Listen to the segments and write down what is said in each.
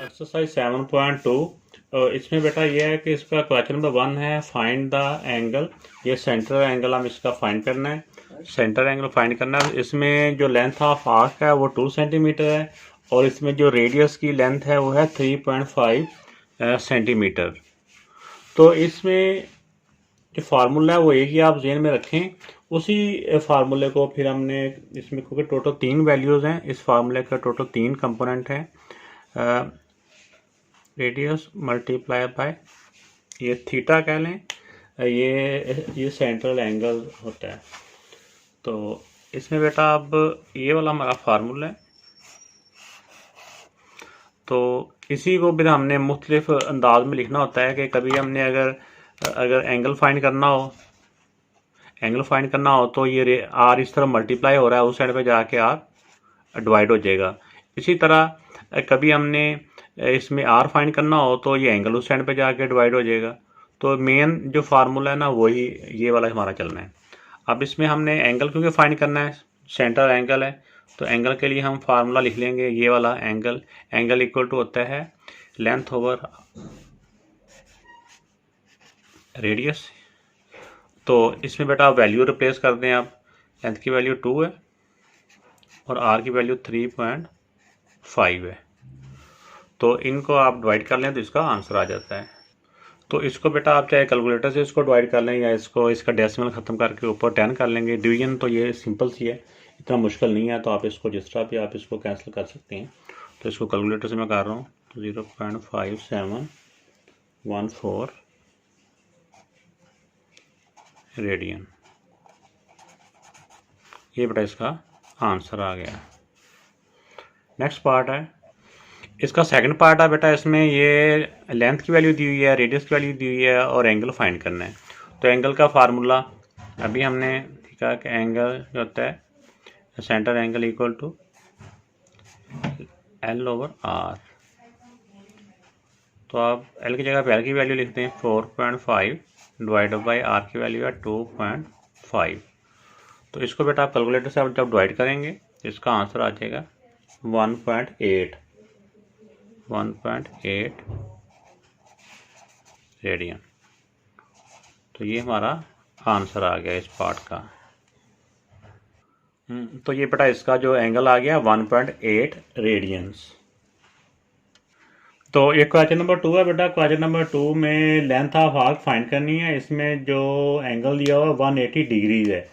Exercise 7.2। इसमें बेटा ये है कि इसका क्वेश्चन नंबर 1 है फाइंड द एंगल। ये सेंटर एंगल हम इसका फाइंड करना है। सेंटर एंगल फाइंड करना है। इसमें जो लेंथ ऑफ आर्क है वो 2 सेंटीमीटर है और इसमें जो रेडियस की लेंथ है वो है 3.5 सेंटीमीटर। तो इसमें जो फार्मूला है वो एक ही आप जेन में रखें। उसी फार्मूले को फिर हमने इसमें, क्योंकि टोटल 3 वैल्यूज़ हैं, इस फार्मूले का टोटल 3 कंपोनेंट हैं। रेडियस मल्टीप्लाई बाय ये थीटा कह लें, ये सेंट्रल एंगल होता है। तो इसमें बेटा अब ये वाला हमारा फार्मूला है। तो इसी को फिर हमने मुख्तलिफ अंदाज में लिखना होता है कि कभी हमने अगर एंगल फाइंड करना हो तो ये आर इस तरह मल्टीप्लाई हो रहा है, उस साइड पे जाके आर डिवाइड हो जाएगा। इसी तरह कभी हमने इसमें आर फाइंड करना हो तो ये एंगल उस साइड पे जाके डिवाइड हो जाएगा। तो मेन जो फार्मूला है ना वही ये वाला हमारा चलना है। अब इसमें हमने एंगल क्योंकि फाइंड करना है, सेंटर एंगल है, तो एंगल के लिए हम फार्मूला लिख लेंगे ये वाला। एंगल इक्वल टू होता है लेंथ ओवर रेडियस। तो इसमें बेटा आप वैल्यू रिप्लेस कर दें। आप लेंथ की वैल्यू 2 है और आर की वैल्यू 3.5 है। तो इनको आप डिवाइड कर लें तो इसका आंसर आ जाता है। तो इसको बेटा आप चाहे कैलकुलेटर से इसको डिवाइड कर लें या इसका डेसिमल ख़त्म करके ऊपर 10 कर लेंगे। डिवीजन तो ये सिंपल सी है, इतना मुश्किल नहीं है। तो आप इसको जिस तरह भी आप इसको कैंसिल कर सकते हैं। तो इसको कैलकुलेटर से मैं कर रहा हूँ। तो 0.5714 रेडियन, ये बेटा इसका आंसर आ गया। नेक्स्ट पार्ट है, इसका सेकंड पार्ट है बेटा। इसमें ये लेंथ की वैल्यू दी हुई है, रेडियस की वैल्यू दी हुई है और एंगल फाइंड करना है। तो एंगल का फार्मूला अभी हमने देखा कि एंगल जो होता है center angle equal to L over R. तो आप एल की जगह पे एल की वैल्यू लिखते हैं 4.5 डिवाइड बाई आर की वैल्यू है 2.5। तो इसको बेटा आप कैलकुलेटर से आप जब डिवाइड करेंगे तो इसका आंसर आ जाएगा 1.8 रेडियन। तो ये हमारा आंसर आ गया इस पार्ट का। तो ये बेटा इसका जो एंगल आ गया 1.8 रेडियंस। तो ये क्वेश्चन नंबर 2 है बेटा। क्वेश्चन नंबर 2 में लेंथ ऑफ आर्क फाइंड करनी है। इसमें जो एंगल दिया हुआ है 180 डिग्रीज है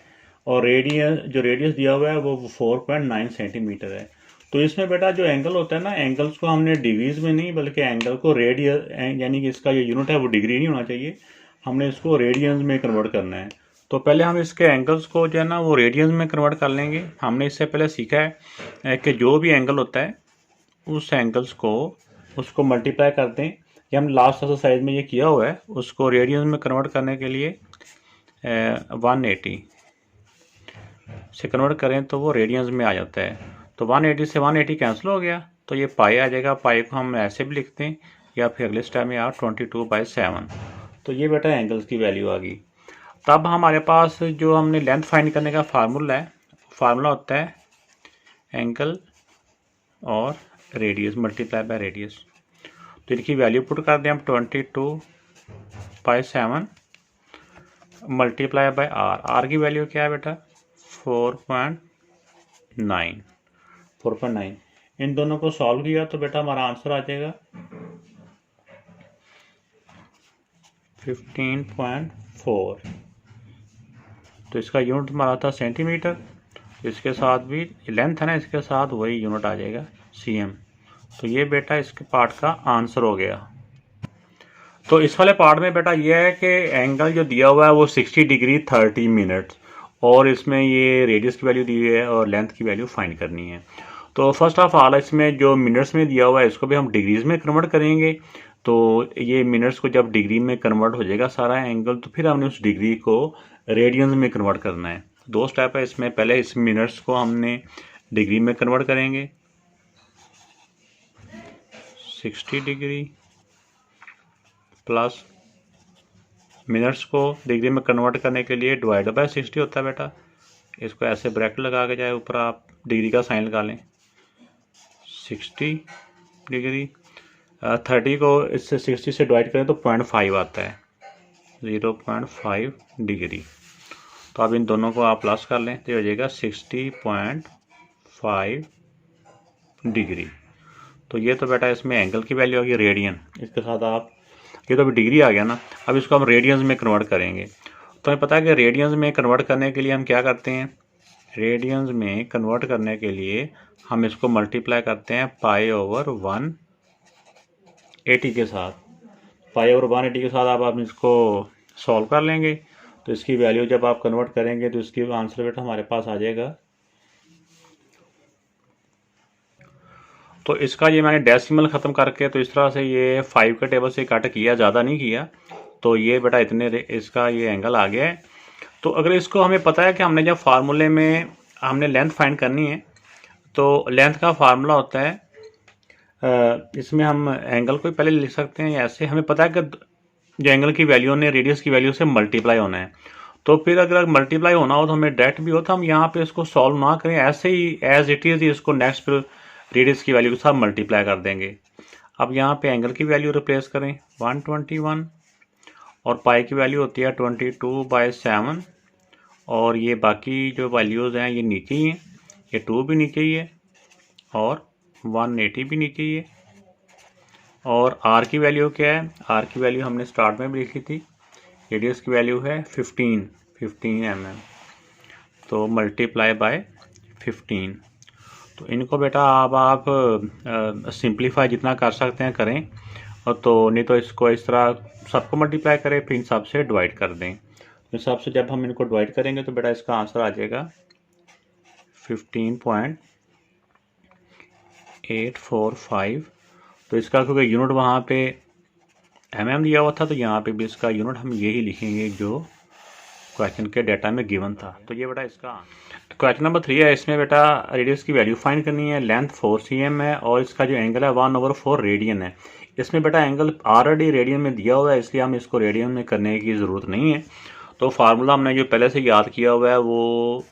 और रेडियस दिया हुआ है वो 4.9 सेंटीमीटर है। तो इसमें बेटा जो एंगल होता है ना, एंगल्स को हमने डिग्रीज में नहीं बल्कि एंगल को रेडियस, यानी कि इसका जो यूनिट है वो डिग्री नहीं होना चाहिए, हमने इसको रेडियंस में कन्वर्ट करना है। तो पहले हम इसके एंगल्स को जो है ना वो रेडियंस में कन्वर्ट कर लेंगे। हमने इससे पहले सीखा है कि जो भी एंगल होता है उस एंगल्स को उसको मल्टीप्लाई कर दें। ये हम लास्ट एक्सरसाइज में ये किया हुआ है। उसको रेडियंस में कन्वर्ट करने के लिए 180 से कन्वर्ट करें तो वो रेडियंस में आ जाता है। तो 180 से 180 कैंसिल हो गया तो ये पाई आ जाएगा। पाई को हम ऐसे भी लिखते हैं या फिर अगले स्टेप में आप 22/7। तो ये बेटा एंगल्स की वैल्यू आ गई। तब हमारे पास जो हमने लेंथ फाइंड करने का फार्मूला है, फार्मूला होता है एंगल और रेडियस मल्टीप्लाई बाय रेडियस। तो इनकी वैल्यू पुट कर दें हम 22/7 मल्टीप्लाई बाय आर। आर की वैल्यू क्या है बेटा 4.9। इन दोनों को सॉल्व किया तो बेटा हमारा आंसर आ जाएगा 15.4। तो इसका यूनिट हमारा था सेंटीमीटर। इसके साथ भी लेंथ है ना, इसके साथ वही यूनिट आ जाएगा cm। तो ये बेटा इसके पार्ट का आंसर हो गया। तो इस वाले पार्ट में बेटा ये है कि एंगल जो दिया हुआ है वो 60 डिग्री 30 मिनट और इसमें ये रेडियस की वैल्यू दी हुई है और लेंथ की वैल्यू फाइंड करनी है। तो फर्स्ट ऑफ ऑल इसमें जो मिनट्स में दिया हुआ है इसको भी हम डिग्रीज में कन्वर्ट करेंगे। तो ये मिनट्स को जब डिग्री में कन्वर्ट हो जाएगा सारा एंगल तो फिर हमने उस डिग्री को रेडियंस में कन्वर्ट करना है। दो स्टेप है इसमें। पहले इस मिनट्स को हमने डिग्री में कन्वर्ट करेंगे 60 डिग्री प्लस मिनट्स को डिग्री में कन्वर्ट करने के लिए डिवाइड बाय 60 होता है बेटा। इसको ऐसे ब्रैकेट लगा के चाहे ऊपर आप डिग्री का साइन लगा लें, 60 डिग्री। 30 को इससे 60 से डिवाइड करें तो 0.5 आता है, 0.5 डिग्री। तो अब इन दोनों को आप प्लस कर लें तो हो जाएगा 60.5 डिग्री। तो ये तो बेटा इसमें एंगल की वैल्यू आ गई रेडियन। इसके साथ आप, ये तो अभी डिग्री आ गया ना, अब इसको हम रेडियंस में कन्वर्ट करेंगे। तो हमें पता है कि रेडियंस में कन्वर्ट करने के लिए हम क्या करते हैं, रेडियंस में कन्वर्ट करने के लिए हम इसको मल्टीप्लाई करते हैं π/180 के साथ। π/180 के साथ आप इसको सॉल्व कर लेंगे तो इसकी वैल्यू जब आप कन्वर्ट करेंगे तो इसकी आंसर बेटा हमारे पास आ जाएगा। तो इसका ये मैंने डेसिमल ख़त्म करके तो इस तरह से ये 5 के टेबल से कट किया, ज़्यादा नहीं किया। तो ये बेटा इतने इसका ये एंगल आ गया है। तो अगर इसको हमें पता है कि हमने जब फार्मूले में हमने लेंथ फाइंड करनी है तो लेंथ का फार्मूला होता है, इसमें हम एंगल को पहले लिख सकते हैं ऐसे। हमें पता है कि जो एंगल की वैल्यू ने रेडियस की वैल्यू से मल्टीप्लाई होना है। तो फिर अगर मल्टीप्लाई होना हो तो हमें डायरेक्ट भी हो तो हम यहाँ पे इसको सॉल्व ना करें, ऐसे ही एज इट इज़ इसको नेक्स्ट फिर रेडियस की वैल्यू के साथ मल्टीप्लाई कर देंगे। अब यहाँ पे एंगल की वैल्यू रिप्लेस करें 121 और पाई की वैल्यू होती है 22/7 और ये बाकी जो वैल्यूज़ हैं ये नीचे ही हैं, ये 2 भी नीचे ही है और 180 भी नीचे ही है। और आर की वैल्यू क्या है, आर की वैल्यू हमने स्टार्ट में भी लिखी थी, रेडियस की वैल्यू है 15 mm, तो मल्टीप्लाई बाय 15। तो इनको बेटा अब आप सिंप्लीफाई जितना कर सकते हैं करें, और तो नहीं तो इसको इस तरह सबको मल्टीप्लाई करें फिर इन सब से डिवाइड कर दें। इन सब से जब हम इनको डिवाइड करेंगे तो बेटा इसका आंसर आ जाएगा 15.845। तो इसका क्योंकि यूनिट वहाँ पे mm दिया हुआ था तो यहाँ पे भी इसका यूनिट हम यही लिखेंगे जो क्वेश्चन के डाटा में गिवन था। तो ये बेटा इसका क्वेश्चन नंबर 3 है। इसमें बेटा रेडियस की वैल्यू फाइंड करनी है, लेंथ 4 cm है और इसका जो एंगल है 1/4 रेडियन है। इसमें बेटा एंगल ऑलरेडी रेडियन में दिया हुआ है इसलिए हम इसको रेडियन में करने की ज़रूरत नहीं है। तो फार्मूला हमने जो पहले से याद किया हुआ है वो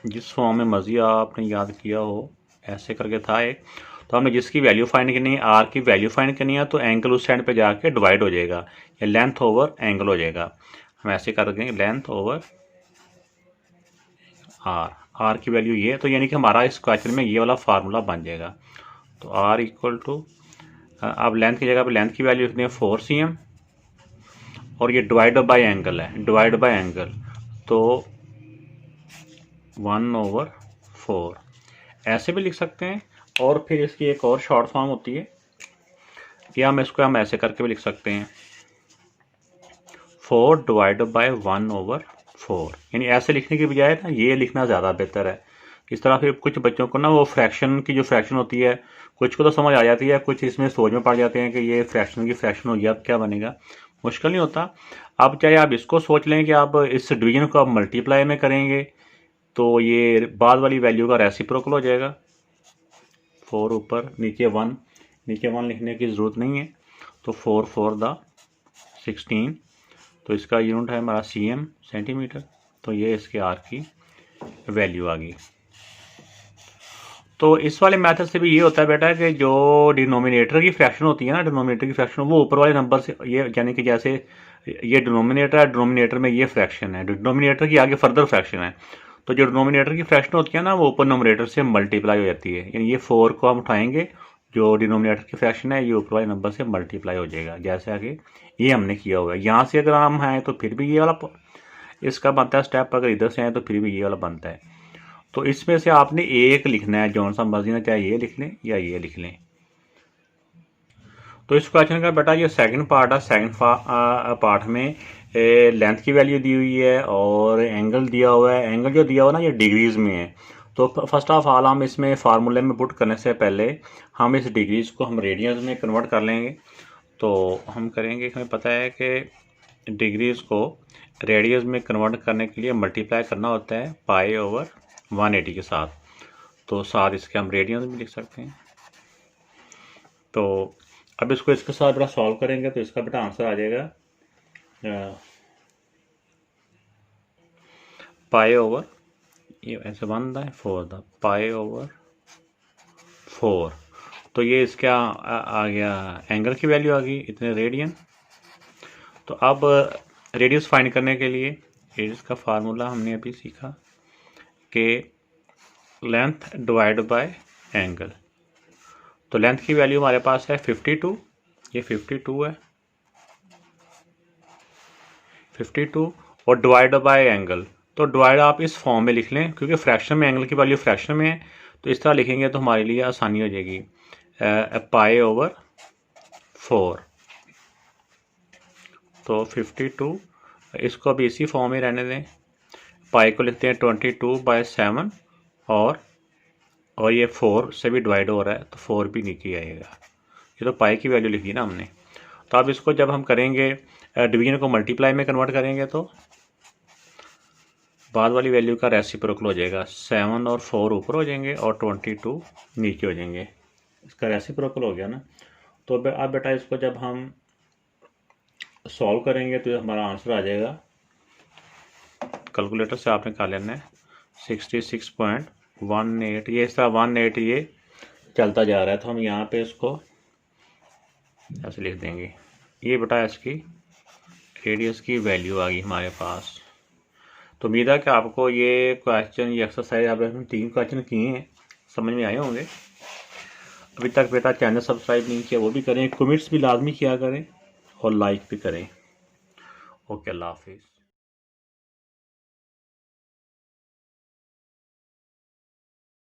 जिस फॉर्म में मर्जी आपने याद किया हो ऐसे करके था एक। तो हमने जिसकी वैल्यू फाइंड करनी है, आर की वैल्यू फाइंड करनी है, तो एंगल उस साइड पे जाके डिवाइड हो जाएगा, या लेंथ ओवर एंगल हो जाएगा। हम ऐसे कर देंगे लेंथ ओवर आर, आर की वैल्यू ये, तो यानी कि हमारा इस क्वेश्चन में ये वाला फार्मूला बन जाएगा। तो आर इक्वल टू, अब लेंथ की जगह पर लेंथ की वैल्यू लिखते हैं 4 cm और ये डिवाइड बाय एंगल है, डिवाइड बाय एंगल तो 1/4 ऐसे भी लिख सकते हैं। और फिर इसकी एक और शॉर्ट फॉर्म होती है, या हम इसको हम ऐसे करके भी लिख सकते हैं 4 डिवाइड बाय 1/4, यानी ऐसे लिखने की बजाय ना ये लिखना ज़्यादा बेहतर है। इस तरह फिर कुछ बच्चों को ना वो फ्रैक्शन की जो फ्रैक्शन होती है कुछ को तो समझ आ जाती है, कुछ इसमें सोच में पड़ जाते हैं कि ये फ्रैक्शन की फ्रैक्शन हो गया, अब क्या बनेगा, मुश्किल नहीं होता। अब चाहे आप इसको सोच लें कि आप इस डिवीजन को आप मल्टीप्लाई में करेंगे तो ये बाद वाली वैल्यू का रेसिप्रोकल हो जाएगा। 4 ऊपर नीचे 1, नीचे 1 लिखने की ज़रूरत नहीं है। तो 4 4 16, तो इसका यूनिट है हमारा cm सेंटीमीटर। तो ये इसके आर की वैल्यू आ गई। तो इस वाले मेथड से भी ये होता है बेटा कि जो डिनोमिनेटर की फ्रैक्शन होती है ना, डिनोमिनेटर की फ्रैक्शन वो ऊपर वाले नंबर से, ये यानी कि जैसे ये डिनोमिनेटर है, डिनोमिनेटर में ये फ्रैक्शन है, डिनोमिनेटर की आगे फर्दर फ्रैक्शन है, तो जो डिनोमिनेटर की फ्रैक्शन होती है ना वो ऊपर नोमिनेटर से मल्टीप्लाई हो जाती है। यानी ये 4 को हम उठाएंगे, जो डिनोमिनेटर की फ्रैक्शन है ये ऊपर वाले नंबर से मल्टीप्लाई हो जाएगा, जैसे आगे ये हमने किया हुआ है। यहाँ से अगर हम हैं तो फिर भी ये वाला इसका बनता है स्टेप, अगर इधर से हैं तो फिर भी ये वाला बनता है। तो इसमें से आपने एक लिखना है, जौन सा मर्जी ना, चाहे ये लिख लें या ये लिख लें। तो इस क्वेश्चन का बेटा ये सेकंड पार्ट है। सेकंड पार्ट में लेंथ की वैल्यू दी हुई है और एंगल दिया हुआ है। एंगल जो दिया हुआ ना ये डिग्रीज में है। तो फर्स्ट ऑफ ऑल हम इसमें फार्मूले में पुट करने से पहले हम इस डिग्रीज को हम रेडियंस में कन्वर्ट कर लेंगे। तो हम करेंगे, हमें पता है कि डिग्रीज को रेडियंस में कन्वर्ट करने के लिए मल्टीप्लाई करना होता है π/180 के साथ। तो साथ इसके हम रेडियंस भी लिख सकते हैं। तो अब इसको इसके साथ बेटा सॉल्व करेंगे तो इसका बेटा आंसर आ जाएगा π/, ये ऐसे बन रहा है 4 पाई/4। तो ये इसका आ गया, एंगल की वैल्यू आ गई इतने रेडियन। तो अब रेडियस फाइंड करने के लिए रेडियस का फार्मूला हमने अभी सीखा कि लेंथ डिवाइड बाय एंगल। तो लेंथ की वैल्यू हमारे पास है 52, ये 52 है 52, और डिवाइड बाय एंगल। तो डिवाइड आप इस फॉर्म में लिख लें, क्योंकि फ्रैक्शन में एंगल की वैल्यू फ्रैक्शन में है, तो इस तरह लिखेंगे तो हमारे लिए आसानी हो जाएगी। पाई/4। तो 52, इसको अभी इसी फॉर्म में रहने दें। पाई को लिखते हैं 22/7, और ये 4 से भी डिवाइड हो रहा है तो 4 भी नीचे आएगा। ये तो पाई की वैल्यू लिखी ना हमने। तो अब इसको जब हम करेंगे डिवीजन को मल्टीप्लाई में कन्वर्ट करेंगे तो बाद वाली वैल्यू का रेसिप्रोकल हो जाएगा। 7 और 4 ऊपर हो जाएंगे और 22 नीचे हो जाएंगे। इसका रेसिप्रोकल हो गया ना। तो अब बेटा इसको जब हम सॉल्व करेंगे तो हमारा आंसर आ जाएगा, कैलकुलेटर से आपने कर लेना है 66.18। ये इसका 18 ये चलता जा रहा है, तो हम यहाँ पे इसको ऐसे लिख देंगे। ये बेटा इसकी रेडियस की वैल्यू आ गई हमारे पास। तो उम्मीद है कि आपको ये क्वेश्चन, ये एक्सरसाइज आपने 3 क्वेश्चन किए हैं, समझ में आए होंगे। अभी तक बेटा चैनल सब्सक्राइब नहीं किया वो भी करें, कमेंट्स भी लाजमी किया करें और लाइक भी करें। ओके, अल्लाह हाफिज़।